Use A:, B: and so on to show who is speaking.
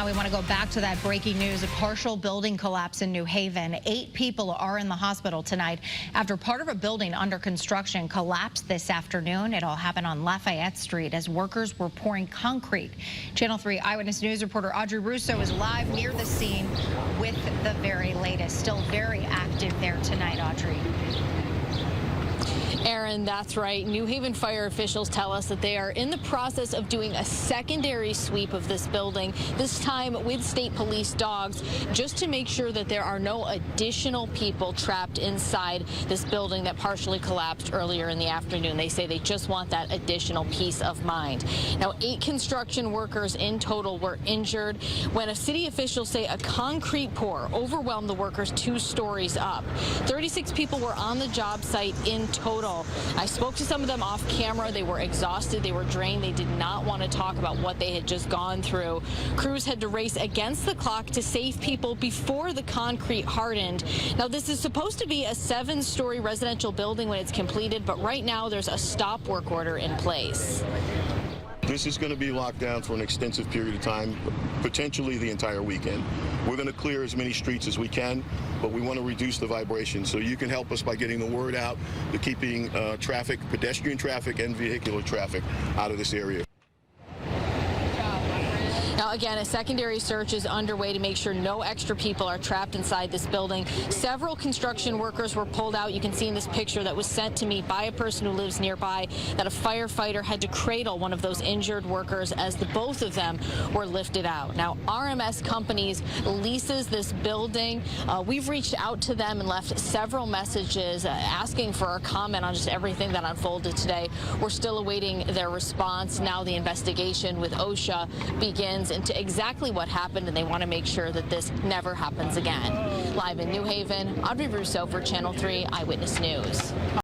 A: we want to go back to that breaking news, a partial building collapse in New Haven. 8 people are in the hospital tonight after part of a building under construction collapsed this afternoon. It all happened on Lafayette Street as workers were pouring concrete. Channel 3 Eyewitness News reporter Audrey Russo is live near the scene with the very latest. Still very active there tonight, Audrey.
B: Aaron, that's right. New Haven fire officials tell us that they are in the process of doing a secondary sweep of this building, this time with state police dogs, just to make sure that there are no additional people trapped inside this building that partially collapsed earlier in the afternoon. They say they just want that additional peace of mind. Now, 8 construction workers in total were injured when city officials say a concrete pour overwhelmed the workers 2 stories up. 36 people were on the job site in total. I spoke to some of them off camera. They were exhausted. They were drained. They did not want to talk about what they had just gone through. Crews had to race against the clock to save people before the concrete hardened. Now, this is supposed to be a 7-story residential building when it's completed, but right now there's a stop work order in place.
C: This is going to be locked down for an extensive period of time, potentially the entire weekend. We're going to clear as many streets as we can, but we want to reduce the vibration. So you can help us by getting the word out to keeping traffic, pedestrian traffic and vehicular traffic out of this area.
B: Now, again, a secondary search is underway to make sure no extra people are trapped inside this building. Several construction workers were pulled out. You can see in this picture that was sent to me by a person who lives nearby that a firefighter had to cradle one of those injured workers as both of them were lifted out. Now, RMS Companies leases this building. We've reached out to them and left several messages asking for a comment on just everything that unfolded today. We're still awaiting their response. Now the investigation with OSHA begins into exactly what happened, and they want to make sure that this never happens again. Live in New Haven, Audrey Russo for Channel 3 Eyewitness News.